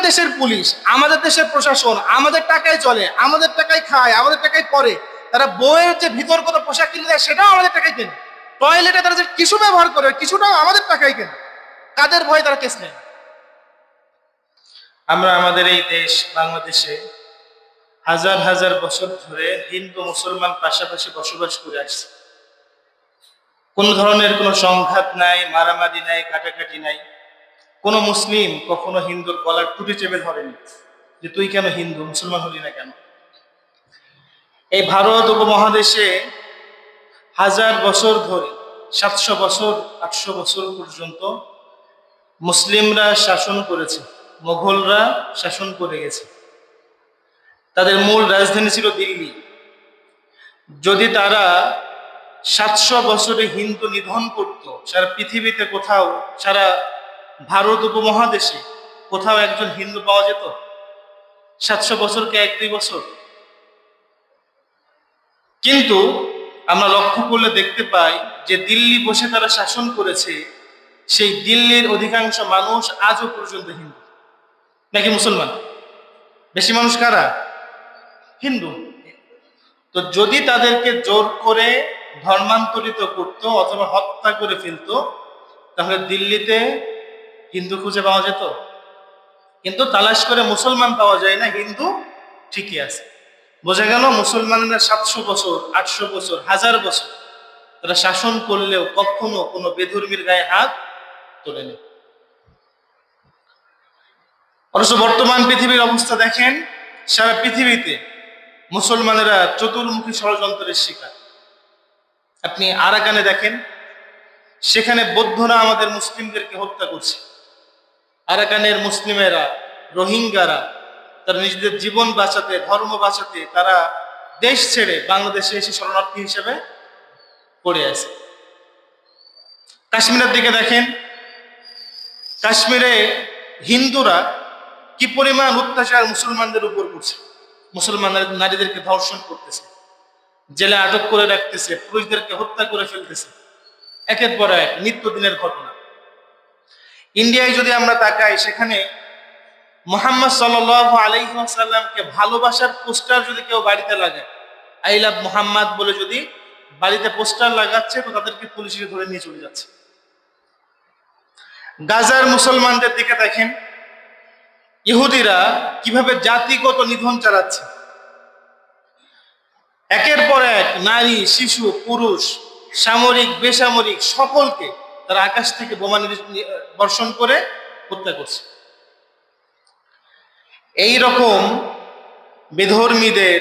দেশের পুলিশ, আমাদের দেশের প্রশাসন আমাদের টাকায় চলে, আমাদের টাকায় খায়, আমাদের টাকায় পরে। তারা বইয়ের যে ভিতরগত পোশাক কিনে দেয় সেটাও আমাদের টাকায় কেনে। টয়লেটে তারা যে কিছু ব্যবহার করে কিছুটাও আমাদের টাকায় কেনে। কাদের ভয়ে তারা কেস নেয়? আমরা আমাদের এই দেশ বাংলাদেশে হাজার হাজার বছর ধরে হিন্দু মুসলমান পাশাপাশি বসবাস করে আসছে। কোনো ধরনের কোনো সংঘাত নাই, মারামারি নাই, কাটাকাটি নাই। কোনো মুসলিম কখনো হিন্দুর গলার টুটি চেপে ধরেনি যে তুই কেন হিন্দু, মুসলমান হলি না কেন। এই ভারত উপমহাদেশে হাজার বছর ধরে 700 বছর 800 বছর পর্যন্ত মুসলিমরা শাসন করেছে, মোগলরা শাসন করে গেছে। তাদের মূল রাজধানী ছিল দিল্লি। যদি তারা 700 বছরে হিন্দু নিধন করত, সারা পৃথিবীতে কোথাও, সারা ভারত উপমহাদেশে কোথাও একজন হিন্দু পাওয়া যেত? 700 বছরকে 1-2 বছর। কিন্তু আমরা লক্ষ্য করলে দেখতে পাই যে দিল্লি বসে তারা শাসন করেছে, সেই দিল্লির অধিকাংশ মানুষ আজও পর্যন্ত হিন্দু নাকি মুসলমান? বেশি মানুষ কারা? হিন্দু। তো যদি তাদেরকে জোর করে ধর্মান্তরিত করত অথবা হত্যা করে ফেলতো, তাহলে দিল্লিতে হিন্দু খুঁজে পাওয়া যেত? কিন্তু তালাশ করে মুসলমান পাওয়া যায় না, হিন্দু ঠিকই আছে। বোঝা গেল মুসলমানরা 700 বছর 800 বছর 1000 বছর তারা শাসন করলেও কখনো কোনো বেধর্মীর গায়ে হাত তোলেনি। অথচ বর্তমান পৃথিবীর অবস্থা দেখেন, সারা পৃথিবীতে মুসলমানেরা চতুর্মুখী ষড়যন্ত্রের শিকার। আপনি আরাকানে দেখেন, সেখানে বৌদ্ধরা আমাদের মুসলিমদেরকে হত্যা করছে। আরাকানের মুসলিমেরা, রোহিঙ্গারা তারা নিজেদের জীবন বাঁচাতে, ধর্ম বাঁচাতে তারা দেশ ছেড়ে বাংলাদেশে এসে শরণার্থী হিসেবে পড়ে আছে। কাশ্মীরের দিকে দেখেন, কাশ্মীরে হিন্দুরা কি পরিমাণ অত্যাচার মুসলমানদের উপর করছে। মুসলমান নারীদেরকে ধর্ষণ করতেছে, জেলে আটক করে রাখতেছে, পুরুষদেরকে হত্যা করে ফেলতেছে। একের পর এক নিত্যদিনের ঘটনা। ইন্ডিয়ায় যদি আমরা তাকাই, সেখানে মুহাম্মদ সাল্লাল্লাহু আলাইহি ওয়াসাল্লামকে ভালোবাসার পোস্টার যদি কেউ বাড়িতে লাগায়, আই লাভ মুহাম্মদ বলে যদি বাড়িতে পোস্টার লাগাচ্ছে, তো তাদেরকে পুলিশে ধরে নিয়ে চলে যাচ্ছে। গাজার মুসলমানদের দিকে দেখেন, ইহুদিরা কিভাবে জাতিগত নিধন চালাচ্ছে। একের পর এক নারী, শিশু, পুরুষ, সামরিক, বেসামরিক সকলকে তারা আকাশ থেকে বোমা বর্ষণ করে হত্যা করছে। এই রকম বেধর্মীদের,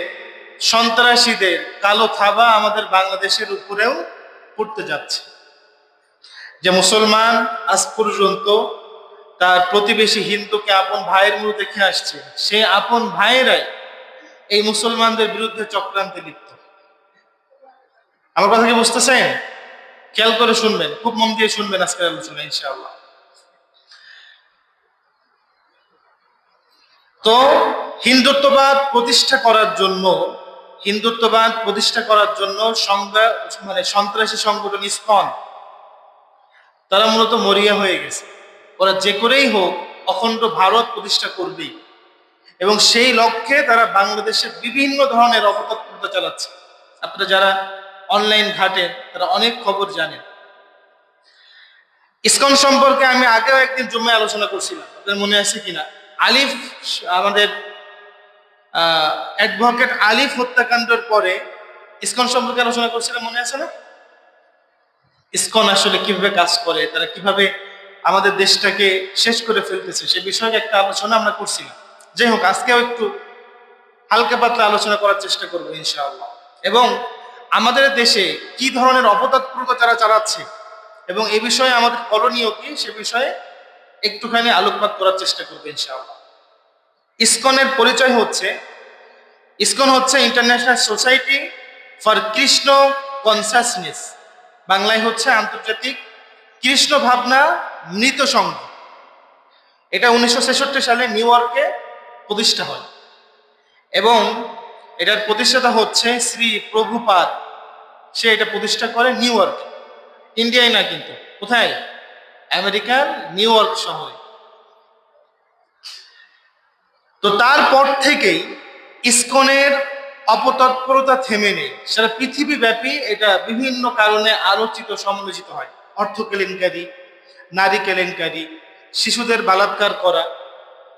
সন্ত্রাসীদের কালো থাবা আমাদের বাংলাদেশের উপরেও পড়তে যাচ্ছে। যে মুসলমান আজ পর্যন্ত তার প্রতিবেশী হিন্দুকে আপন ভাইয়ের মতো দেখে আসছে, সেই আপন ভাইয়েরাই এই মুসলমানদের বিরুদ্ধে চক্রান্তে লিপ্ত। আমার কথা কি বুঝতেছেন? খেয়াল করে শুনবেন, খুব মন দিয়ে শুনবেন আজকের আলোচনা ইনশাআল্লাহ। তো হিন্দুত্ববাদ প্রতিষ্ঠা করার জন্য, সন্ত্রাসী সংগঠন ইসকন তারা মূলত মরিয়া হয়ে গেছে। ওরা যে করেই হোক অখণ্ড ভারত প্রতিষ্ঠা করবেই, এবং সেই লক্ষ্যে তারা বাংলাদেশে বিভিন্ন ধরনের অপতৎপরতা চালাচ্ছে। আপনারা যারা অনলাইন ঘাটেন তারা অনেক খবর জানেন। ইসকন সম্পর্কে আমি আগেও একদিন জুম্মায় আলোচনা করছিলাম, আপনাদের মনে আছে কিনা? আলিফ, আমাদের অ্যাডভোকেট আলিফ হত্যাকাণ্ডের পরে ইসকন সম্পর্কে আলোচনা করছিলাম, মনে আছে না? ইসকন আসলে কিভাবে কাজ করে, তারা কিভাবে আমাদের দেশটাকে শেষ করে ফেলতেছে, সে বিষয়ে একটা আলোচনা আমরা করছিলাম। যাই হোক, আজকেও একটু হালকা পাতলা আলোচনা করার চেষ্টা করবো ইনশাআল্লাহ, এবং আমাদের দেশে কি ধরনের অপতৎপরতা যারা চালাচ্ছে এবং এই বিষয়ে আমাদের করণীয় কি সে বিষয়ে একটুখানি আলোকপাত করার চেষ্টা করবো ইনশাআল্লাহ। ইসকনের পরিচয় হচ্ছে, ইসকন হচ্ছে international society for Krishna consciousness, বাংলায় হচ্ছে আন্তর্জাতিক কৃষ্ণ ভাবনা মৃত সংঘ। এটা 1966 সালে নিউ ইয়র্কে প্রতিষ্ঠা হয়, এবং এটার প্রতিষ্ঠাতা হচ্ছে শ্রী প্রভুপাদ। সে এটা প্রতিষ্ঠা করে নিউ ইয়র্কে, ইন্ডিয়ায় না কিন্তু। কোথায়? আমেরিকার নিউ ইয়র্ক শহরে। তো তারপর থেকেই ইসকনের অপতৎপরতা থেমে নেই। সারা পৃথিবীব্যাপী এটা বিভিন্ন কারণে আলোচিত সমালোচিত হয়। অর্থ কেলেঙ্কারি, নারী কেলেঙ্কারি, শিশুদের বলাৎকার করা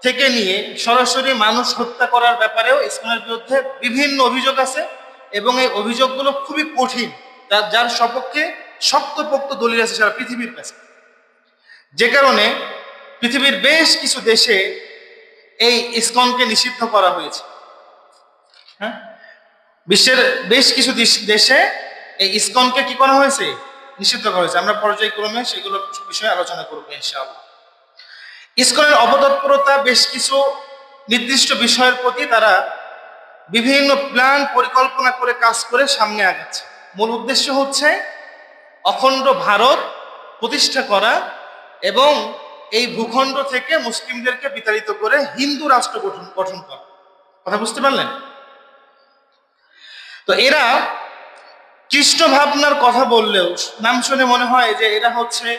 থেকে নিয়ে সরাসরি মানুষ হত্যা করার ব্যাপারেও ইসকনের বিরুদ্ধে বিভিন্ন অভিযোগ আছে, এবং এই অভিযোগগুলো খুবই কঠিন, যার সপক্ষে শক্তপোক্ত দলিল আছে সারা পৃথিবীর কাছে। যে কারণে পৃথিবীর বেশ কিছু দেশে এই ইসকনকে নিষিদ্ধ করা হয়েছে। হ্যাঁ, বিশ্বের বেশ কিছু দেশে এই ইসকনকে কি করা হয়েছে? নিষিদ্ধ করা হয়েছে। আমরা পর্যায়ক্রমে সেগুলো বিষয়ে আলোচনা করবো ইনশাআল্লাহ। ইসকনের অপতৎপরতা বেশ কিছু নির্দিষ্ট বিষয়ের প্রতি তারা বিভিন্ন প্ল্যান পরিকল্পনা করে কাজ করে সামনে আগাচ্ছে। মূল উদ্দেশ্য হচ্ছে অখণ্ড ভারত প্রতিষ্ঠা করা এবং এই ভূখণ্ড থেকে মুসলিমদেরকে বিতাড়িত করে হিন্দু রাষ্ট্র গঠন করা। কথা বুঝতে পারলেন? তো এরা কৃষ্ণ ভাবনার কথা বললেও নাম শুনে মনে হয় যে এরা হচ্ছে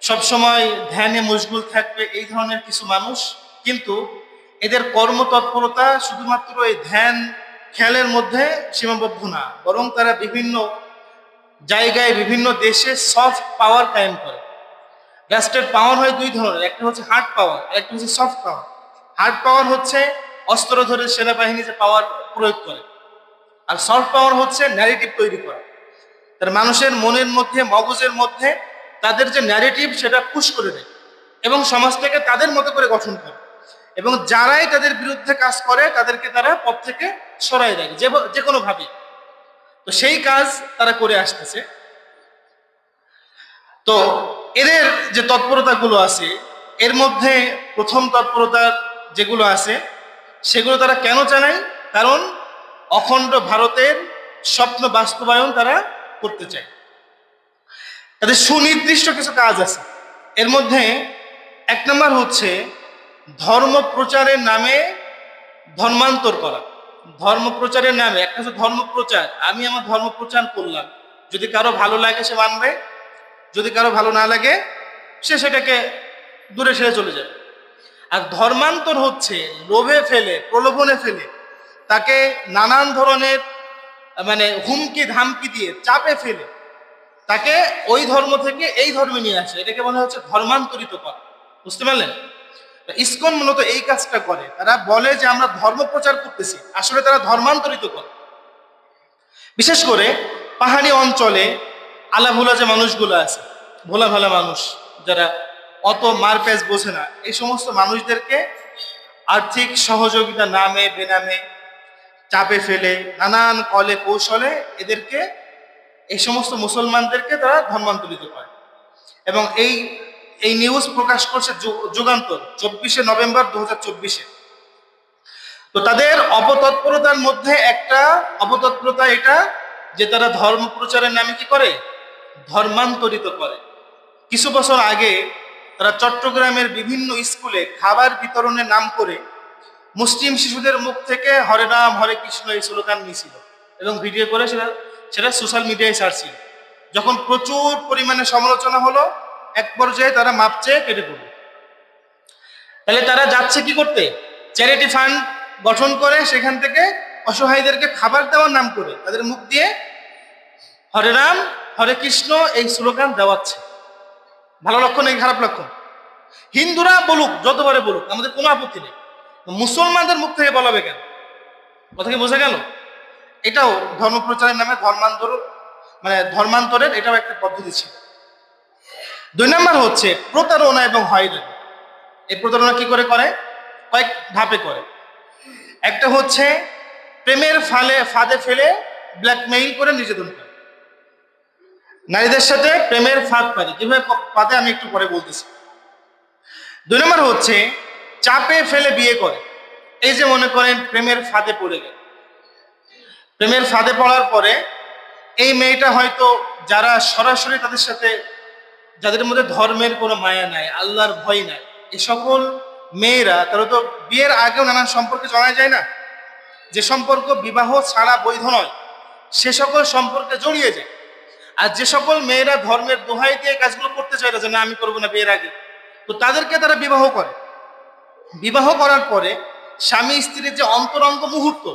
সবসময় ধ্যানে মশগুল থাকবে, এই ধরনের কিছু মানুষ। কিন্তু এদের কর্মতৎপরতা শুধুমাত্র এই ধ্যান খেয়ালের মধ্যে সীমাবদ্ধ না, বরং তারা বিভিন্ন জায়গায় বিভিন্ন দেশে সফট পাওয়ার কায়েম করে। রাষ্ট্রের পাওয়ার হয় দুই ধরনের, একটা হচ্ছে হার্ড পাওয়ার, একটা হচ্ছে সফট পাওয়ার। হার্ড পাওয়ার হচ্ছে অস্ত্র ধরে সেনাবাহিনী যে পাওয়ার প্রয়োগ করে, আর সফট পাওয়ার হচ্ছে ন্যারেটিভ তৈরি করা। তার মানুষের মনের মধ্যে, মগজের মধ্যে তাদের যে ন্যারেটিভ সেটা পুশ করে দেয় এবং সমাজটাকে তাদের মতো করে গঠন করে, এবং যারাই তাদের বিরুদ্ধে কাজ করে তাদেরকে তারা পথ থেকে সরাই দেয় যে কোনো ভাবে। তো সেই কাজ তারা করে আসতেছে। তো এদের যে তৎপরতাগুলো আছে, এর মধ্যে প্রথম তৎপরতা যেগুলো আছে সেগুলো তারা কেন চালায়? কারণ অখণ্ড ভারতের স্বপ্ন বাস্তবায়ন তারা করতে চায়। তাদের সুনির্দিষ্ট কিছু কাজ আছে। এর মধ্যে এক নম্বর হচ্ছে ধর্ম প্রচারের নামে ধর্মান্তর করা। ধর্ম প্রচারের নামে, একটা হচ্ছে ধর্ম প্রচার, আমি আমার ধর্ম প্রচার করলাম, যদি কারো ভালো লাগে সে মানবে, যদি কারো ভালো না লাগে সে সেটাকে দূরে সরে চলে যাবে। আর ধর্মান্তর হচ্ছে লোভে ফেলে, প্রলোভনে ফেলে তাকে নানান ধরনের হুমকি ধামকি দিয়ে চাপে ফেলে তাকে ওই ধর্ম থেকে এই ধর্মে নিয়ে আসে। এটাকে বলা হচ্ছে ধর্মান্তরিত করা। বুঝতে পারলেন? ইসকন মূলত এই কাজটা করে। তারা বলে যে আমরা ধর্ম প্রচার করতেছি, আসলে তারা ধর্মান্তরিত করে। বিশেষ করে পাহাড়ি অঞ্চলে আলাভোলা যে মানুষগুলো আছে, ভোলা ভালা মানুষ যারা অত মারপ্যাচ বোঝে না, এই সমস্ত মানুষদেরকে আর্থিক সহযোগিতা নামে বেনামে চাপে ফেলে নানান কলে কৌশলে এদেরকে, এই সমস্ত মুসলমানদেরকে তারা ধর্মান্তরিত করে। এবং এই নিউজ প্রকাশ করছে যুগান্তর 24শে নভেম্বর 2024-এ। তো তাদের অপতৎপরতার মধ্যে একটা অপতৎপরতা এটা যে তারা ধর্ম প্রচারের নামে কি করে? ধর্মান্তরিত করে। কিছু বছর আগে তারা চট্টগ্রামের বিভিন্ন স্কুলে খাবার বিতরণের নাম করে মুসলিম শিশুদের মুখ থেকে হরে রাম হরে কৃষ্ণ এই স্লোগান নিয়েছিল এবং ভিডিও করে সেটা সোশ্যাল মিডিয়ায় ছাড়ছিল। যখন প্রচুর পরিমাণে সমালোচনা হলো, এক পর্যায়ে তারা মাপ চেয়ে কেটে পড়ল। তাহলে তারা যাচ্ছে কি করতে? চ্যারিটি ফান্ড গঠন করে সেখান থেকে অসহায়দেরকে খাবার দেওয়ার নাম করে তাদের মুখ দিয়ে হরে রাম হরে কৃষ্ণ এই স্লোগান দেওয়াচ্ছে। ভালো লক্ষণ এই খারাপ লক্ষণ? হিন্দুরা বলুক, যতবারে বলুক, আমাদের কোনো আপত্তি নেই। মুসলমানদের মুখ থেকে বলাবে কেন? কথা কি বোঝা গেল? এটাও ধর্ম প্রচারের নামে ধর্মান্তরের এটাও একটা পদ্ধতি ছিল। 2 নম্বর হচ্ছে প্রতারণা এবং হয়রানি। এই প্রতারণা কি করে? কয়েক ধাপে করে। একটা হচ্ছে প্রেমের ফাঁদে ফেলে ব্ল্যাকমেইল করে নির্যাতন করে। নারীদের সাথে প্রেমের ফাঁদ পারে, কিভাবে পাতে আমি একটু পরে বলতেছি। 2 নম্বর হচ্ছে চাপে ফেলে বিয়ে করে। এই যে মনে করেন প্রেমের ফাঁদে পড়ে গেল, প্রেমের ফাঁদে পড়ার পরে এই মেয়েটা হয়তো যারা সরাসরি তাদের সাথে, যাদের মধ্যে ধর্মের কোনো মায়া নাই, আল্লাহর ভয় নাই, এই সকল মেয়েরা তারা তো বিয়ের আগেও নানান সম্পর্কে জানা যায় না, যে সম্পর্ক বিবাহ ছাড়া বৈধ নয়, সে সকল সম্পর্কে জড়িয়ে যায়। আর যে সকল মেয়েরা ধর্মের দোহাই দিয়ে কাজগুলো করতে চায় না, যে না আমি করবো না বিয়ের আগে, তো তাদেরকে তারা বিবাহ করে। বিবাহ করার পরে স্বামী স্ত্রীর যে অন্তরঙ্গ মুহূর্ত,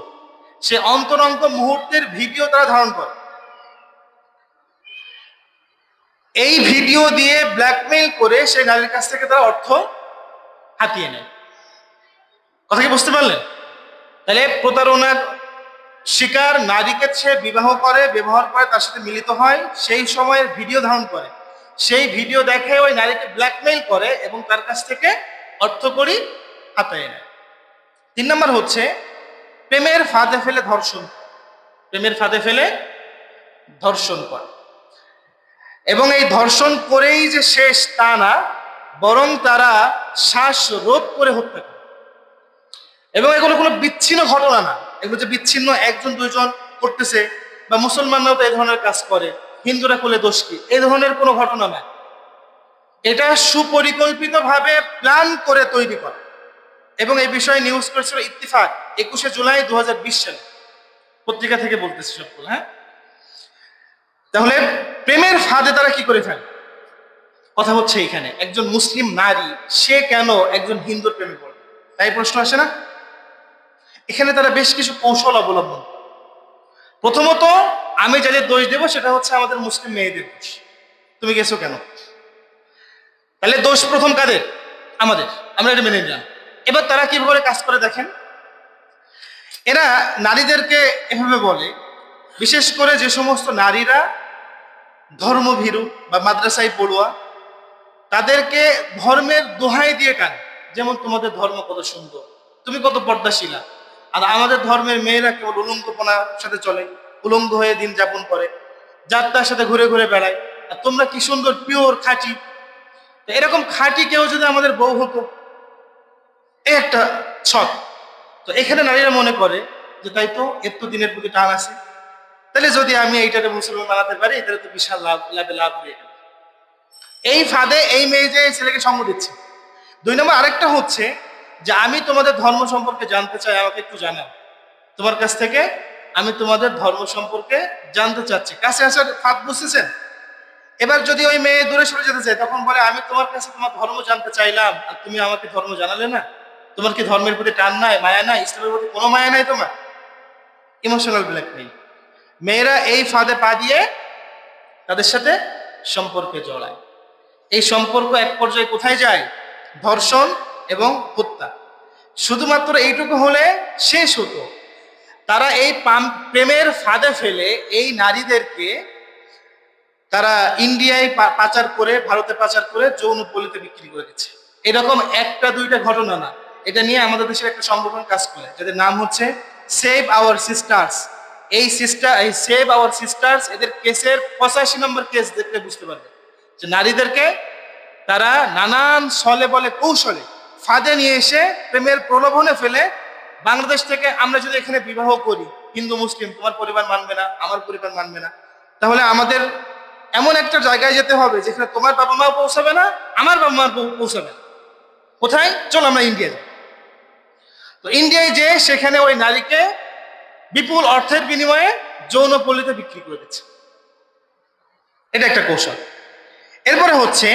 সে অন্তরঙ্গ মুহূর্তের ভিডিও তারা ধারণ করে। এই ভিডিও দিয়ে ব্ল্যাকমেইল করে সেই নারীর কাছ থেকে তারা অর্থ হাতিয়ে নেয়। কথা কি বুঝতে পারলেন? তাহলে প্রতারণার শিকার নারীকে সে বিবাহ করে, ব্যবহার করে, তার সাথে মিলিত হয়, সেই সময়ের ভিডিও ধারণ করে, সেই ভিডিও দেখে ওই নারীকে ব্ল্যাকমেইল করে এবং তার কাছ থেকে অর্থ করি হাতিয়ে নেয়। 3 নম্বর হচ্ছে প্রেমের ফাঁদে ফেলে ধর্ষণ। প্রেমের ফাঁদে ফেলে ধর্ষণ করে, এবং এই ধর্ষণ করেই যে শেষ তা না, বরং তারা শ্বাস রোধ করে হত্যা করে। এবং এগুলো কোনো বিচ্ছিন্ন ঘটনা না, এগুলো যে বিচ্ছিন্ন একজন দুইজন করতেছে, বা মুসলমানরাও তো এই ধরনের কাজ করে, হিন্দুরা করলে দোষ কি, এই ধরনের কোনো ঘটনা না। এটা সুপরিকল্পিতভাবে প্ল্যান করে তৈরি করা। এবং এই বিষয়ে নিউজ করেছিল ইত্তেফাক 21 জুলাই 2020 সালে, পত্রিকা থেকে বলতেছে সবগুলো। হ্যাঁ, তাহলে প্রেমের ফাঁদে তারা কি করে ফেলে? কথা হচ্ছে এখানে একজন মুসলিম নারী সে কেন একজন হিন্দুর প্রেমে পড়বে? তাই প্রশ্ন আসে না? এখানে তারা বেশ কিছু কৌশল অবলম্বন করে। প্রথমত, আমি যাদের দোষ দেব সেটা হচ্ছে আমাদের মুসলিম মেয়েদের দোষ। তুমি গেছো কেন? তাহলে দোষ প্রথম কাদের? আমাদের। আমরা এটা মেনে নিলাম। এবার তারা কিভাবে কাজ করে দেখেন। এরা নারীদেরকে এভাবে বলে, বিশেষ করে যে সমস্ত নারীরা ধর্মভীরু বা মাদ্রাসায় পড়ুয়া, তাদেরকে ধর্মের দোহাই দিয়ে টানে। যেমন, তোমাদের ধর্ম কত সুন্দর, তুমি কত পর্দাশীলা, আর আমাদের ধর্মের মেয়েরা কেবল উলঙ্গপনার সাথে চলে, উলঙ্গ হয়ে দিন যাপন করে, যার তার সাথে ঘুরে ঘুরে বেড়ায়, আর তোমরা কি সুন্দর পিওর খাঁটি। তো এরকম খাঁটি কেউ যদি আমাদের বউ হতো, এই একটা ছক। তো এখানে নারীরা মনে করে যে তাই তো, এর তো দিনের প্রতি টান আছে, তাহলে যদি আমি এইটাকে মুসলমান বানাতে পারি তাহলে তো বিশাল লাভ হয়ে যাবে। এই ফাঁদে এই মেয়ে যে ছেলেকে সঙ্গ দিচ্ছে। 2 নম্বর আরেকটা হচ্ছে যে আমি তোমাদের ধর্ম সম্পর্কে জানতে চাই, আমাকে একটু জানাও। তোমার কাছ থেকে আমি তোমাদের ধর্ম সম্পর্কে জানতে চাচ্ছি। কাছে আসার ফাঁদ বুঝতেছেন? এবার যদি ওই মেয়ে দূরে সরে যেতে চায়, তখন বলে আমি তোমার কাছে তোমার ধর্ম জানতে চাইলাম, আর তুমি আমাকে ধর্ম জানালে না। তোমার কি ধর্মের প্রতি টান নাই, মায়া নাই, ইসলামের প্রতি কোনো মায়া নাই তোমার? Emotional blackmail. মেয়েরা এই ফাঁদে পা দিয়ে তাদের সাথে সম্পর্কে জড়ায়। এই সম্পর্ক এক পর্যায়ে কোথায় যায়? ধর্ষণ এবং হত্যা। শুধুমাত্র এইটুকু হলে শেষ হতো। তারা এই প্রেমের ফাঁদে ফেলে এই নারীদেরকে তারা ইন্ডিয়ায় পাচার করে, ভারতে পাচার করে যৌনপল্লীতে বিক্রি করে দিচ্ছে। এরকম একটা দুইটা ঘটনা না, এটা নিয়ে আমাদের দেশের একটা সংগঠন কাজ করে, যাদের নাম হচ্ছে সেভ আওয়ার সিস্টার্স। এই সেভ আওয়ার সিস্টার্স, এদের কেসের 85 নম্বর কেস দেখলে বুঝতে পারবে যে নারীদেরকে তারা নানান ছলে বলে কৌশলে ফাঁদে নিয়ে এসে প্রেমের প্রলোভনে ফেলে, বাংলাদেশ থেকে আমরা যদি এখানে বিবাহ করি, হিন্দু মুসলিম, তোমার পরিবার মানবে না, আমার পরিবার মানবে না, তাহলে আমাদের এমন একটা জায়গায় যেতে হবে যেখানে তোমার বাবা মাও পৌঁছাবে না, আমার বাবা মা পৌঁছাবে না। কোথায়? চলো আমরা ইন্ডিয়া যাই। তো ইন্ডিয়ায় যে সেখানে ওই নারীকে বিপুল অর্থের বিনিময়ে যৌনপল্লীতে বিক্রি করে দিচ্ছে। এটা একটা কৌশল। এরপরে হচ্ছে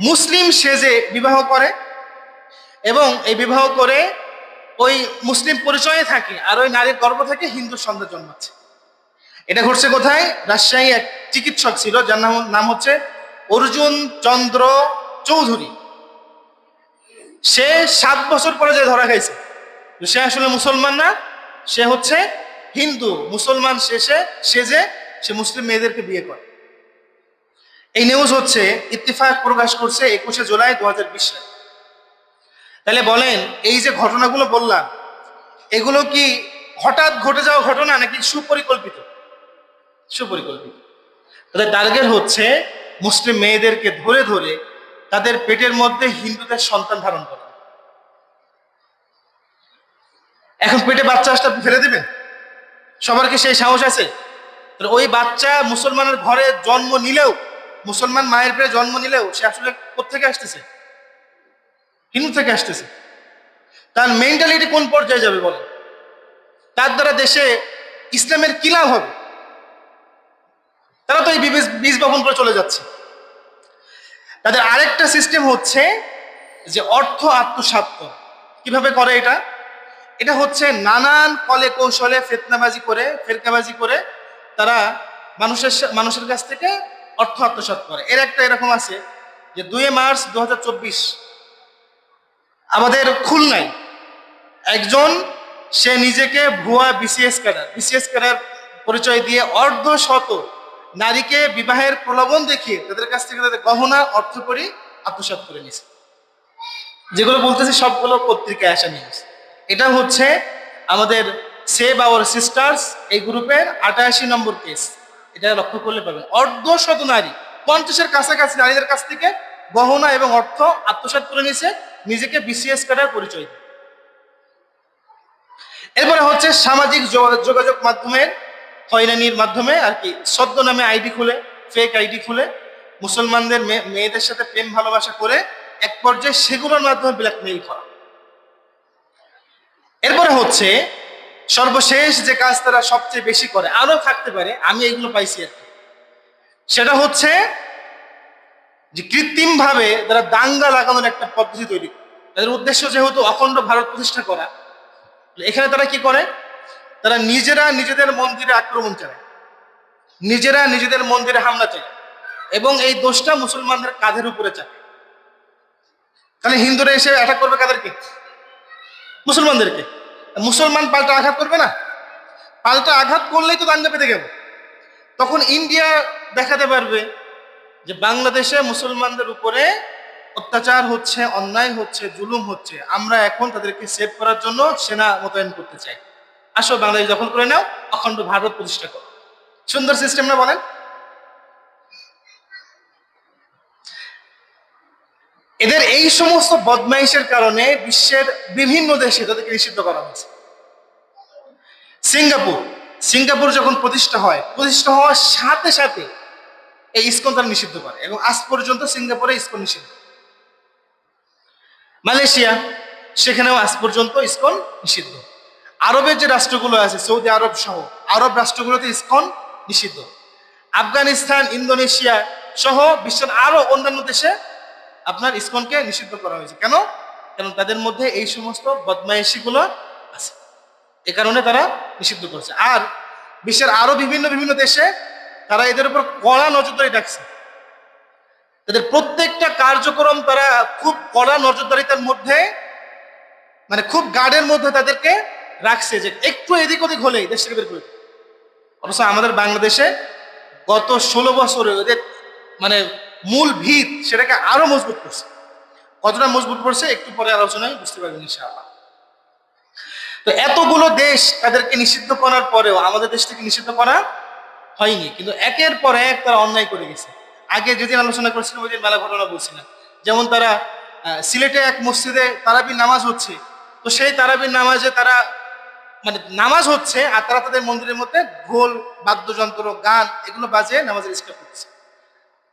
মুসলিম সেজে বিবাহ করে, এবং এই বিবাহ করে ওই মুসলিম পরিচয়ে থাকে, আর ওই নারীর গর্ভ থেকে হিন্দু সন্তান জন্মাচ্ছে। এটা ঘটছে কোথায়? রাজশাহী এক চিকিৎসক ছিল, যার নাম হচ্ছে অর্জুন চন্দ্র চৌধুরী। সে 7 বছর পরে যে ধরা খাইছে, সে আসলে মুসলমান না, সে হচ্ছে হিন্দু। মুসলমান শেষে সেজে সে মুসলিম মেয়েদেরকে বিয়ে করে। এই নিউজ হচ্ছে ইত্তেফাক প্রকাশ করছে 21 জুলাই 2020 সালে। তাহলে বলেন, এই যে ঘটনাগুলো বললাম, এগুলো কি হঠাৎ ঘটে যাওয়া ঘটনা নাকি সুপরিকল্পিত? সুপরিকল্পিত। তাদের টার্গেট হচ্ছে মুসলিম মেয়েদেরকে ধরে ধরে তাদের পেটের মধ্যে হিন্দুদের সন্তান ধারণ করা। এখন পেটে বাচ্চা আসতে ফেলে দেবেন? সবার কি সেই সাহস আছে? ওই বাচ্চা মুসলমানের ঘরে জন্ম নিলেও, মুসলমান মায়ের পেটে জন্ম নিলেও, সে আসলে কোত্থেকে আসতেছে? হিন্দু থেকে আসতেছে। তার মেন্টালিটি কোন পর্যায়ে যাবে বলেন? তার দ্বারা দেশে ইসলামের কি লাভ হবে? তারা তো এই বীজ বপন করে চলে যাচ্ছে। তাদের আরেকটা সিস্টেম হচ্ছে যে অর্থ আত্মসাৎ করা। কিভাবে করে এটা? এটা হচ্ছে নানান কলে কৌশলে ফেতনাবাজি করে তারা মানুষের কাছ থেকে অর্থ আত্মসাৎ করে। এর একটা এরকম আছে যে 2 মার্চ 2024 আমাদের খুলনায় একজন, সে নিজেকে ভুয়া বিসিএস ক্যাডার পরিচয় দিয়ে অর্ধশত নারীকে বিবাহের প্রলোভন দেখিয়ে তাদের কাছ থেকে তাদের গহনা অর্থকড়ি আত্মসাৎ করে নিয়েছে। যেগুলো বলতেছি সবগুলো পত্রিকায় আসা নিউজ। এটা হচ্ছে আমাদের সেভ আওয়ার সিস্টার্স এই গ্রুপের 88 নম্বর কেস। এটা লক্ষ্য করলে পাবেন অর্ধশত নারী, 50-এর কাছাকাছি নারীদের কাছ থেকে গহনা এবং অর্থ আত্মসাৎ করে নিয়েছে নিজেকে বিসিএস ক্যাডার পরিচয় দিয়ে। এরপরে হচ্ছে সামাজিক যোগাযোগ মাধ্যমের হয়রানির মাধ্যমে আর কি ছদ্মনামে আইডি খুলে, ফেক আইডি খুলে মুসলমানদের মেয়েদের সাথে প্রেম ভালোবাসা করে এক পর্যায়ে সেগুলোর মাধ্যমে ব্ল্যাকমেইল করা। এরপরে হচ্ছে সর্বশেষ যে কাজ তারা সবচেয়ে বেশি করে, আরো থাকতে পারে, আমি এগুলো পাইছি আর কি, সেটা হচ্ছে যে কৃত্রিম ভাবে তারা দাঙ্গা লাগানোর একটা পদ্ধতি তৈরি করে। তাদের উদ্দেশ্য যেহেতু অখণ্ড ভারত প্রতিষ্ঠা করা, এখানে তারা কি করে, তারা নিজেরা নিজেদের মন্দিরে আক্রমণ চালায়, নিজেরা নিজেদের মন্দিরে হামলা চালায় এবং এই দোষটা মুসলমানদের কাঁধের উপরে চালায়। তাহলে হিন্দুরা এসে অ্যাটাক করবে কাদেরকে? মুসলমানদেরকে। মুসলমান পাল্টা আঘাত করবে না? পাল্টা আঘাত করলেই তো দাঙ্গা পেতে গেল। তখন ইন্ডিয়া দেখাতে পারবে যে বাংলাদেশে মুসলমানদের উপরে অত্যাচার হচ্ছে, অন্যায় হচ্ছে, জুলুম হচ্ছে, আমরা এখন তাদেরকে সেভ করার জন্য সেনা মোতায়েন করতে চাই, আসো বাংলাদেশ দখল করে নাও, অখণ্ড ভারত প্রতিষ্ঠা করো। সুন্দর সিস্টেম না বলেন? এদের এই সমস্ত বদমাইশের কারণে বিশ্বের বিভিন্ন দেশে তাদেরকে নিষিদ্ধ করা হয়েছে। সিঙ্গাপুর যখন প্রতিষ্ঠা হওয়ার সাথে সাথে এই ইসকন তারা নিষিদ্ধ করে এবং আজ পর্যন্ত সিঙ্গাপুরে ইসকন নিষিদ্ধ। মালয়েশিয়া, সেখানেও আজ পর্যন্ত ইসকন নিষিদ্ধ। আরবের যে রাষ্ট্রগুলো আছে, সৌদি আরব সহ আরব রাষ্ট্রগুলোতে ইসকন নিষিদ্ধ। আফগানিস্তান, ইন্দোনেশিয়া সহ বিশ্বের আরো অন্যান্য দেশে আপনার ইসকনকে নিষিদ্ধ করা হয়েছে। কেন? কারণ তাদের মধ্যে এই সমস্ত বদমাইশিগুলো আছে, এ কারণে তারা নিষিদ্ধ করছে। আর বিশ্বের আরো বিভিন্ন দেশে তারা এদের উপর কড়া নজরদারি রাখছে। তাদের প্রত্যেকটা কার্যক্রম তারা খুব কড়া নজরদারিতার মধ্যে, মানে খুব গার্ডের মধ্যে তাদেরকে রাখছে, যে একটু এদিক ওদিক হলেই দেশ থেকে বের করে। অবশ্য আমাদের বাংলাদেশে গত 16 বছরে ওদের মানে মূল ভিত সেটাকে আরো মজবুত করছে। কতটা মজবুত করছে একটু পরে আলোচনায় বুঝতে পারবেন ইনশাআল্লাহ। তো এতগুলো দেশ তাদেরকে নিষিদ্ধ করার পরেও আমাদের দেশ থেকে নিষিদ্ধ করা হয়নি, কিন্তু একের পর এক তারা অন্যায় করে গেছে। আগে যেদিন আলোচনা করেছিলাম ওই দিন মেলা ঘটনা বলছিলাম, যেমন তারা সিলেটে এক মসজিদে তারাবির নামাজ হচ্ছে, তো সেই তারাবির নামাজে তারা মানে নামাজ হচ্ছে আর তারা তাদের মন্দিরের মধ্যে ঢোল, বাদ্যযন্ত্র, গান এগুলো বাজে নামাজের ইস্কার করছে।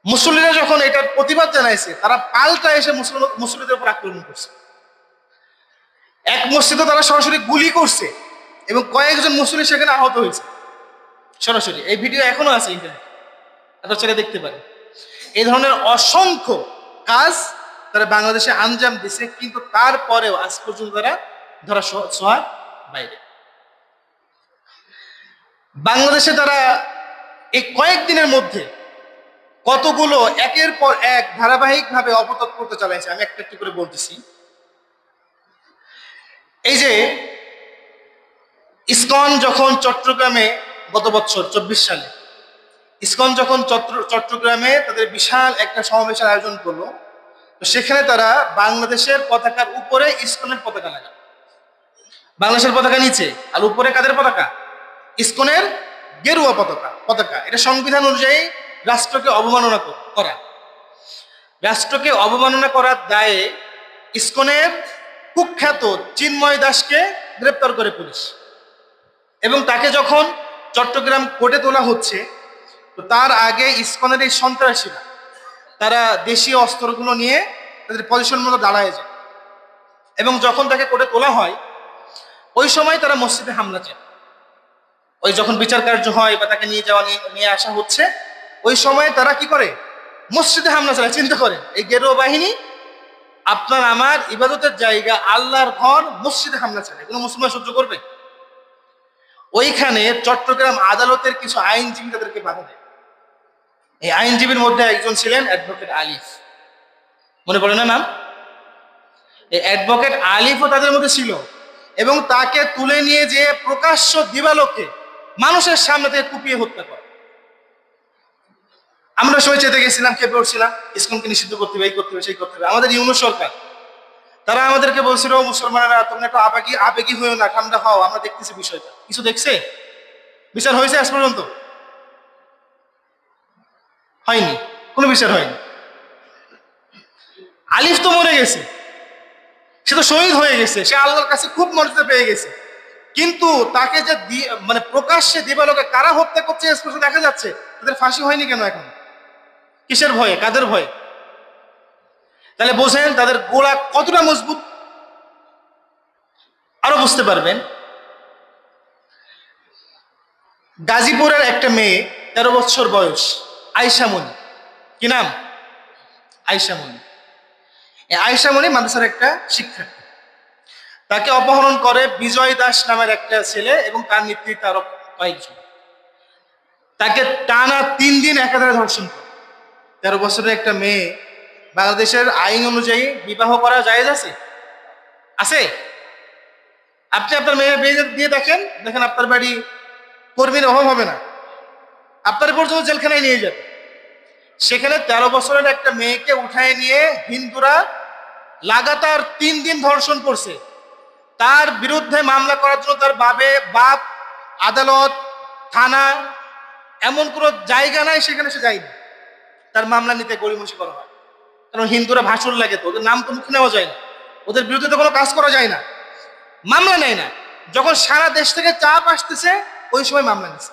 মুসল্লিরা যখন এটার প্রতিবাদ জানাইছে, তারা পাল্টা এসে মুসল্লিদের উপর আক্রমণ করছে। এক মসজিদে তারা সরাসরি গুলি করছে এবং কয়েকজন মুসল্লি সেখানে আহত হয়েছে সরাসরি। এই ভিডিও এখনো আছে ইন্টারনেটে, আপনারা ছেড়ে দেখতে পারেন। এই ধরনের অসংখ্য কাজ তারা বাংলাদেশে আঞ্জাম দিছে, কিন্তু তারপরেও আজ পর্যন্ত তারা ধরা ছোঁয়ার বাইরে। বাংলাদেশে তারা এই কয়েকদিনের মধ্যে কতগুলো একের পর এক ধারাবাহিকভাবে অপতৎপরতা চালাইছে, আমি একটা একটু করে বলতেছি। এই যে ইসকন যখন চট্টগ্রামে গত বছর 24 সালে ইসকন যখন চট্টগ্রামে তাদের বিশাল একটা সমাবেশের আয়োজন করলো, তো সেখানে তারা বাংলাদেশের পতাকার উপরে ইসকনের পতাকা লাগালো, বাংলাদেশের পতাকা নিচে, আর উপরে কাদের পতাকা? ইসকনের গেরুয়া পতাকা। এটা সংবিধান অনুযায়ী রাষ্ট্রকে অবমাননা করা। রাষ্ট্রকে অবমাননা করার দায়ে ইসকনের কুখ্যাত চিন্ময় দাসকে গ্রেপ্তার করে পুলিশ, এবং তাকে যখন চট্টগ্রাম কোর্টে তোলা হচ্ছে, তো তার আগে ইসকনের এই সন্ত্রাসীরা তারা দেশীয় অস্ত্রগুলো নিয়ে তাদের পজিশন মতো দাঁড়ায় যায়, এবং যখন তাকে কোর্টে তোলা হয় ওই সময় তারা মসজিদে হামলা চায়। ওই যখন বিচার কার্য হয় বা তাকে নিয়ে আসা হচ্ছে, ওই সময় তারা কি করে? মসজিদে হামলা চালায়। চিন্তা করেন, এই গেরুয়া বাহিনী আপনার আমার ইবাদতের জায়গা, আল্লাহর ঘর, মসজিদে হামলা চালায়, কোনো মুসলমান সহ্য করবে? ওইখানে চট্টগ্রাম আদালতের কিছু আইনজীবী তাদেরকে বাধা দেয়। এই আইনজীবীর মধ্যে একজন ছিলেন অ্যাডভোকেট আলিফ, মনে পড়ে না নাম? এই অ্যাডভোকেট আলিফও তাদের মধ্যে ছিল, এবং তাকে তুলে নিয়ে যে প্রকাশ্য দিবালোকে মানুষের সামনে থেকে কুপিয়ে হত্যা করে। আমরা সবাই চেতে গেছিলাম, খেপে উঠছিলাম, ইসকনকে নিষিদ্ধ করতে হবে, এই করতে হবে, সেই করতে হবে। আমাদের ইউনূস সরকার, তারা আমাদেরকে বলছিল, মুসলমানেরা তোমরা একটু আবেগী হয়েও না, ঠান্ডা হও, আমরা দেখতেছি বিষয়টা। কিছু দেখছে? বিচার হয়েছে আজ পর্যন্ত? হয়নি, কোনো বিচার হয়নি। আলিফ তো মরে গেছে, সে তো শহীদ হয়ে গেছে, সে আল্লাহর কাছে খুব মর্যাদা পেয়ে গেছে, কিন্তু তাকে যে মানে প্রকাশ্যে দিবালোকে কারা হত্যা করছে স্পষ্ট দেখা যাচ্ছে। তাদের ফাঁসি হয়নি কেন এখন? কিসের ভয়ে? কাদের ভয়ে? তাহলে বোঝেন তাদের গোড়া কতটা মজবুত। আরো বুঝতে পারবেন, গাজীপুরের একটা মেয়ে, 13 বছর বয়স, আয়শা মনি। কি নাম? আয়শা মনি। এই আয়শা মনি মাদ্রাসার একটা শিক্ষার্থী। তাকে অপহরণ করে বিজয় দাস নামের একটা ছেলে, এবং তার নেতৃত্বে আরো কয়েকজন। তাকে টানা 3 দিন একাধারে ধর্ষণ করে। 13 বছরের একটা মেয়ে, বাংলাদেশের আইন অনুযায়ী বিবাহ করা জায়েজ আছে? আছে? আপনি আপনার মেয়ে বিয়ে দিয়ে দেখেন, দেখেন আপনার বাড়ি কর্মীর অভাব হবে না, আপনার পর্যন্ত জেলখানায় নিয়ে যাবে। সেখানে 13 বছরের একটা মেয়েকে উঠায় নিয়ে হিন্দুরা লাগাতার 3 দিন ধর্ষণ করছে। তার বিরুদ্ধে মামলা করার জন্য তার বাপ, আদালত, থানা, এমন কোনো জায়গা নাই সেখানে সে যায়নি। তার মামলা নিতে গড়িমসি করা হয়, কারণ হিন্দুরা ভাষণ লাগে, তো ওদের নাম তো মুখে নেওয়া যায় না, ওদের বিরুদ্ধে তো কোনো কাজ করা যায় না, মামলা নেয় না। যখন সারা দেশ থেকে চাপ আসতেছে, ওই সময় মামলা নিচ্ছে।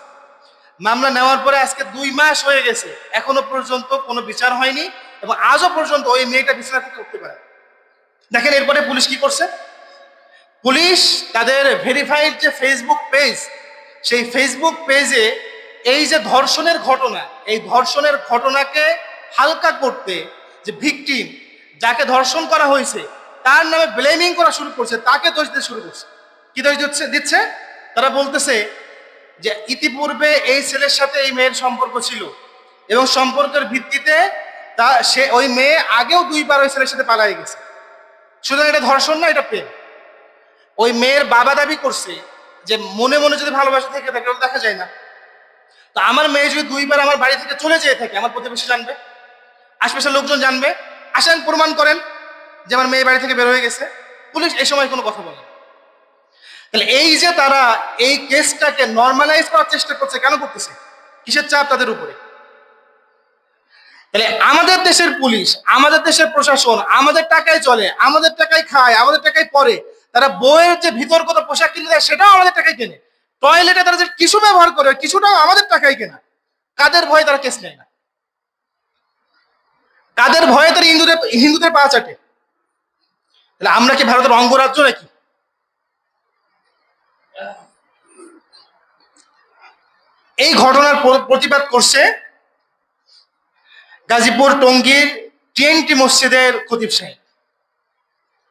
মামলা নেওয়ার পরে আজকে 2 মাস হয়ে গেছে, এখনো পর্যন্ত কোনো বিচার হয়নি, এবং আজও পর্যন্ত ওই মেয়েটা বিছানা থেকে উঠতে পারে। দেখেন এরপরে পুলিশ কি করছে। পুলিশ তাদের ভেরিফাইড যে ফেসবুক পেজ, সেই ফেসবুক পেজে এই যে ধর্ষণের ঘটনা, এই ধর্ষণের ঘটনাকে হালকা করতে, যে ভিকটিম, যাকে ধর্ষণ করা হয়েছে, তার নামে ব্লেমিং করা শুরু করছে, তাকে দোষ দিতে শুরু করছে। কি দোষ দিচ্ছে? তারা বলতেছে যে ইতিপূর্বে এই ছেলের সাথে এই মেয়ের সম্পর্ক ছিল, এবং সম্পর্কের ভিত্তিতে ওই মেয়ে আগেও 2 বার ওই ছেলের সাথে পালিয়ে গেছে। সুতরাং এটা ধর্ষণ না, এটা প্রেম। ওই মেয়ের বাবা দাবি করছে যে মনে মনে যদি ভালোবাসা থেকে থাকে, দেখা যায় না, তো আমার মেয়ে যদি 2 বার আমার বাড়ি থেকে চলে যেয়ে থাকে, আমার প্রতিবেশী জানবে, আশপাশের লোকজন জানবে। আসেন প্রমাণ করেন যে আমার মেয়ে বাড়ি থেকে বের হয়ে গেছে। পুলিশ এই সময় কোনো কথা বলে না। তাহলে এই যে তারা এই কেসটাকে নর্মালাইজ করার চেষ্টা করছে, কেন করতেছে? কিসের চাপ তাদের উপরে? তাহলে আমাদের দেশের পুলিশ, আমাদের দেশের প্রশাসন আমাদের টাকায় চলে, আমাদের টাকায় খায়, আমাদের টাকায় পরে। তারা বইয়ের যে বিতর্কিত পোশাক কিনে দেয়, সেটাও আমাদের টাকায় কেনে। টয়লেটে তারা যে কিছু ব্যবহার করে, কিছুটাও আমাদের টাকায় কেনা। কাদের ভয়ে তারা কেস নেয় না? কাদের ভয়ে তারা হিন্দুদের পা চাটে? তাহলে আমরা কি ভারতের অঙ্গরাজ্য নাকি? এই ঘটনার প্রতিবাদ করছে গাজীপুর টঙ্গীর টিএনটি মসজিদের খতিব সাহেব,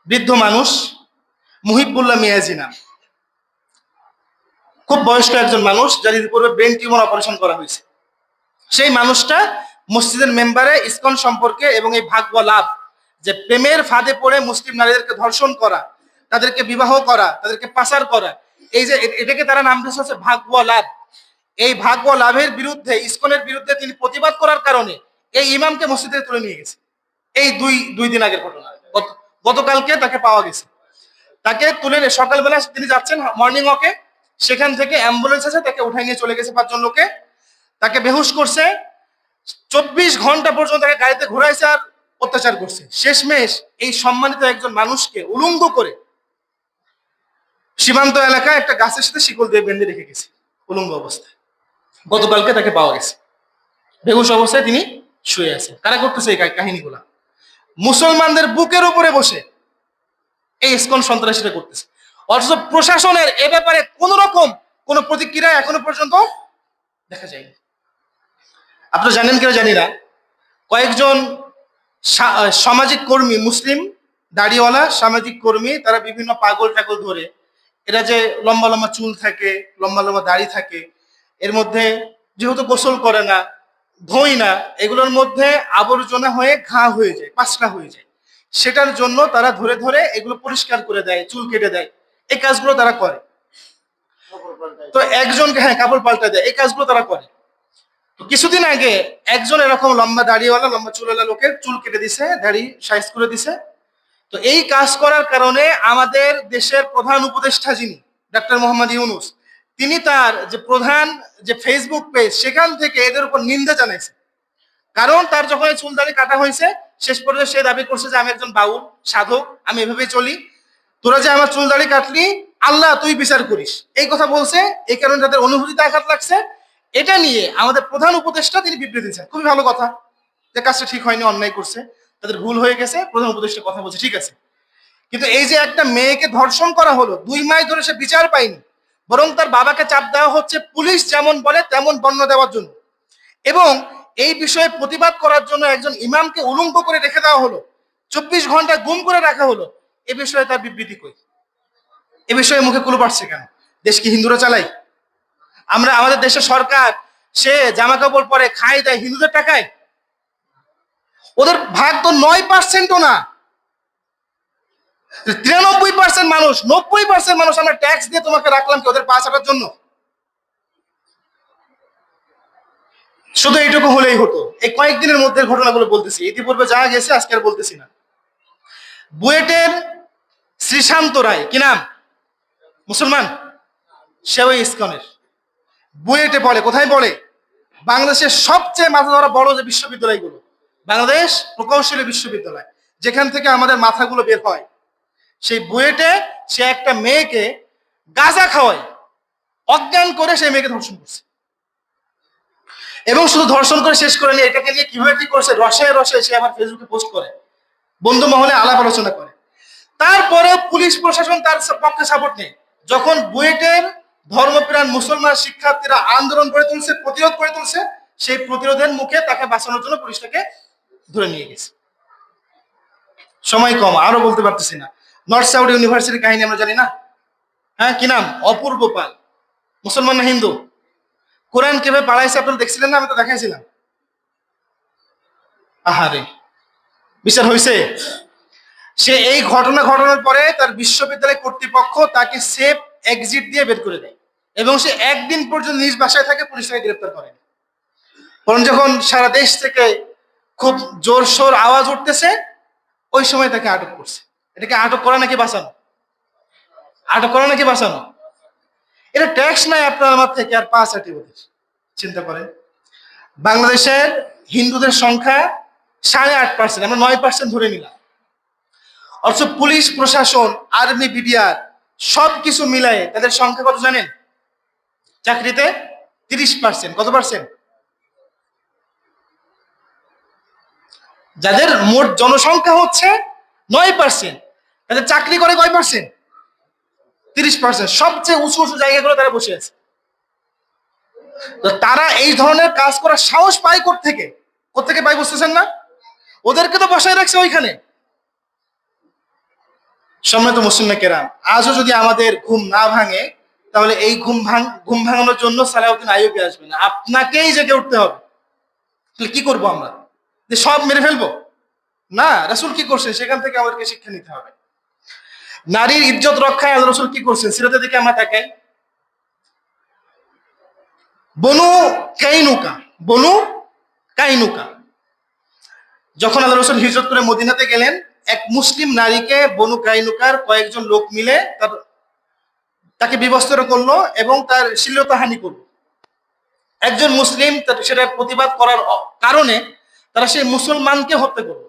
বৃদ্ধ মানুষ, মুহিবুল্লাহ মিয়াজি নাম, খুব বয়স্ক একজন মানুষ, যার পূর্বে ব্রেন টিউমার অপারেশন করা হয়েছে। সেই মানুষটা মসজিদের মেম্বারে ইসকন সম্পর্কে এবং এই ভাগ্য লাভ, যে প্রেমের ফাঁদে পড়ে মুসলিম নারীদেরকে ধর্ষণ করা, তাদেরকে বিবাহ করা, তাদেরকে পাচার করা, এই যে এটাকে তারা নাম দিয়েছে হচ্ছে ভাগ্য লাভ। এই ভাগ্য লাভের বিরুদ্ধে, ইসকনের বিরুদ্ধে তিনি প্রতিবাদ করার কারণে এই ইমামকে মসজিদে তুলে নিয়ে গেছে। এই দুই দিন আগের ঘটনা, গতকালকে তাকে পাওয়া গেছে। তাকে তুলে সকালবেলা তিনি যাচ্ছেন মর্নিং ওয়াকে, সেখান থেকে অ্যাম্বুলেন্স আছে, তাকে উঠাই নিয়ে চলে গেছে 5 জন লোকে। তাকে বেহুশ করছে, 24 ঘন্টা পর্যন্ত তাকে গাড়িতে ঘোরাইছে আর অত্যাচার করছে। শেষমেশ এই সম্মানিত একজন মানুষকে উলঙ্গ করে সীমান্ত এলাকায় একটা গাছের সাথে শিকল দিয়ে বেঁধে রেখে গেছে উলঙ্গ অবস্থায়। গতকালকে তাকে পাওয়া গেছে, বেহুশ অবস্থায় তিনি শুয়ে আছেন। কারা করতেছে এই কাহিনীগুলা? মুসলমানদের বুকের উপরে বসে এই ইসকন সন্ত্রাসীরা করতেছে, অথচ প্রশাসনের এ ব্যাপারে কোন রকম কোন প্রতিক্রিয়া এখনো পর্যন্ত দেখা যায়নি। আপনারা জানেন কেউ জানি না, কয়েকজন সামাজিক কর্মী, মুসলিম দাড়িওয়ালা সামাজিক কর্মী, তারা বিভিন্ন পাগল টাগল ধরে, এরা যে লম্বা লম্বা চুল থাকে, লম্বা লম্বা দাড়ি থাকে, এর মধ্যে যেহেতু গোসল করে না, ধোয় না, এগুলোর মধ্যে আবর্জনা হয়ে ঘা হয়ে যায়, পাঁচটা হয়ে যায়, সেটার জন্য তারা ধরে ধরে এগুলো পরিষ্কার করে দেয়, চুল কেটে দেয়, এই কাজগুলো তারা করে। তো একজনকে, হ্যাঁ, কাপড় পাল্টা দেয়, এই কাজগুলো তারা করে। তো কিছুদিন আগে একজন এরকম লম্বা দাড়িওয়ালা, লম্বা চুলওয়ালা লোকের চুল কেটে দিছে, দাড়ি সাইজ করে দিছে। তো এই কাজ করার কারণে আমাদের দেশের প্রধান উপদেষ্টা যিনি ডক্টর মোহাম্মদ ইউনূস, তিনি তার যে প্রধান যে ফেসবুক পেজ, সেখান থেকে এদের উপর নিন্দা জানাইছে। কারণ তার যখন এই চুল দাড়ি কাটা হয়েছে, শেষ পর্যন্ত সে দাবি করছে যে আমি একজন বাউল সাধক, আমি এভাবেই চলি, তোরা যে আমার চুল দাড়ি কাটলি, আল্লাহ তুই বিচার করিস, এই কথা বলছে। এই কারণে তাদের অনুভূতিতে আঘাত লাগছে। এটা নিয়ে আমাদের প্রধান উপদেষ্টা তিনি বিবৃতি দিচ্ছেন, খুবই ভালো কথা, যে কাজটা ঠিক হয়নি, অন্যায় করছে, তাদের ভুল হয়ে গেছে, প্রধান উপদেষ্টা কথা বলছে, ঠিক আছে। কিন্তু এই যে একটা মেয়েকে ধর্ষণ করা হলো, 2 মাস ধরে সে বিচার পায়নি, বরং তার বাবাকে চাপ দেওয়া হচ্ছে পুলিশ যেমন বলে তেমন বর্ণনা দেওয়ার জন্য, এবং এই বিষয়ে প্রতিবাদ করার জন্য একজন ইমামকে উলঙ্গ করে রেখে দেওয়া হলো, 24 ঘন্টা গুম করে রাখা হলো। এ বিষয়ে তার বিবৃতি কই? এ বিষয়ে মুখে কুলু পাচ্ছে কেন? দেশ কি হিন্দুরা চালাই? আমরা, আমাদের দেশের সরকার, সে জামা কাপড় পরে খাই দেয় হিন্দুদের টাকায়। ওদের ভাগ তো 9%ও না, 93% মানুষ, 90% মানুষ আমরা ট্যাক্স দিয়ে তোমাকে রাখলাম কি ওদের পা চাটার জন্য? শুধু এইটুকু হলেই হতো। এই কয়েকদিনের মধ্যে ঘটনাগুলো বলতেছি, ইতিপূর্বে যা গেছে আজকে আর বলতেছি না। বুয়েটের শ্রীশান্ত রায়, কি নাম? মুসলমান, সেও ইসকনের। বুয়েটে পড়ে, কোথায় পড়ে? বাংলাদেশের সবচেয়ে মাথা ধরা বড় যে বিশ্ববিদ্যালয়গুলো, বাংলাদেশ প্রকৌশলী বিশ্ববিদ্যালয়, যেখান থেকে আমাদের মাথাগুলো বের হয়, সেই বুয়েটে সে একটা মেয়েকে গাঁজা খাওয়ায়, অজ্ঞান করে সেই মেয়েকে ধর্ষণ করছে। এবং শুধু ধর্ষণ করে শেষ করে নিয়ে এটাকে নিয়ে কিভাবে কি করছে, রসে রসে সে আমার ফেসবুকে পোস্ট করে, বন্ধু মহলে আলাপ আলোচনা করে। তারপরে পুলিশ প্রশাসন তার পক্ষে সাপোর্ট নেই। যখন বুয়েটের ধর্মপ্রাণ মুসলমান শিক্ষার্থীরা আন্দোলন গড়ে তুলছে, প্রতিরোধ করে তুলছে, সেই প্রতিরোধের মুখে তাকে বাঁচানোর জন্য পুলিশ তাকে ধরে নিয়ে গেছে। সময় কম, আরো বলতে পারতেছি না। নর্থ সাউথ ইউনিভার্সিটির কাহিনী আমরা জানি না? হ্যাঁ, কি নাম? অপূর্ব পাল। মুসলমান না হিন্দু? কোরআন কিভাবে পাড়াইছে আপনারা দেখছিলেন না? আমি তো দেখাইছিলাম। আহারে, বিচার হয়েছে? সে এই ঘটনা ঘটানোর পরে তার বিশ্ববিদ্যালয় কর্তৃপক্ষ তাকে সেফ এক্সিট দিয়ে বের করে দেয়, এবং সে একদিন পর্যন্ত নিজ বাসায় থাকে, পুলিশ তাকে গ্রেপ্তার করে। কারণ যখন সারা দেশ থেকে খুব জোরসোর আওয়াজ উঠতেছে, ওই সময় তাকে আটক করছে। এটাকে আটক করা নাকি বাঁচানো? আটক করা নাকি বাঁচানো? এটা ট্যাক্স নাই আপনার আমার থেকে, আর 5 ওদের। চিন্তা করেন, বাংলাদেশের হিন্দুদের সংখ্যা 8.5%, আমরা 9% ধরে নিলাম। অথচ পুলিশ প্রশাসন, আর্মি, বিডিআর সবকিছু মিলায়ে তাদের সংখ্যা কত জানেন? চাকরিতে 30%। কত পার্সেন্ট? যাদের মোট জনসংখ্যা হচ্ছে 9%, তাদের চাকরি করে কয় পার্সেন্ট? 30%। সবচেয়ে উঁচু উঁচু জায়গাগুলো তারা বসে আছে। তো তারা এই ধরনের কাজ করার সাহস পায় কোত্থেকে? কোত্থেকে পায় বুঝতেছেন না? ওদেরকে তো বসায় রাখছে ওইখানে। সম্মানিত মুসলিম কেরাম, আজও যদি আমাদের ঘুম না ভাঙে, তাহলে এই ঘুম ভাঙানোর জন্য সালাউদ্দিন আইয়ুবী আসবে না, আপনাকেই জেগে উঠতে হবে। তাহলে কি করবো আমরা? যে সব মেরে ফেলবো? না, রাসূল কি করছেন সেখান থেকে আমাদেরকে শিক্ষা নিতে হবে। নারীর ইজ্জত রক্ষায় আল্লাহ রাসূল কি করছেন, সিরাতের দিকে আমরা তাকাই। বনু কাইনুকা, বনু কাইনুকা, যখন আল্লাহ রাসূল হিজরত করে মদিনাতে গেলেন, এক মুসলিম নারীকে বনু কাইনুকার কয়েকজন লোক মিলে তাকে বিবস্ত্র করলো এবং তার শ্লীলতাহানি করলো। একজন মুসলিম সেটা প্রতিবাদ করার কারণে তারা সেই মুসলমানকে হত্যা করলো।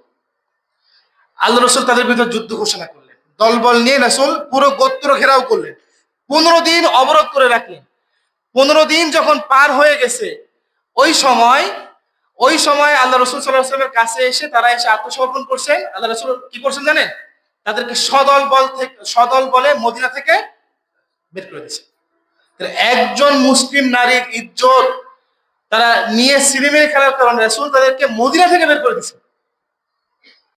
আল্লাহ রাসূল তাদের বিরুদ্ধে যুদ্ধ ঘোষণা করলেন, দলবল নিয়ে রাসূল পুরো গোত্র ঘেরাও করলেন, 15 দিন অবরোধ করে রাখলেন। 15 দিন যখন পার হয়ে গেছে, ওই সময় আল্লাহ রাসূল সাল্লাল্লাহু আলাইহি ওয়াসাল্লামের কাছে এসে তারা এসে আত্মসমর্পণ করছেন। আল্লাহ রাসূল কি করছেন জানেন? তাদেরকে সদল বলে মদিনা থেকে বের করে দিয়েছে। একজন মুসলিম নারীর ইজ্জত তারা নিয়ে সিনেমে খেলার কারণে রাসূল তাদেরকে মদিনা থেকে বের করে দিয়েছে।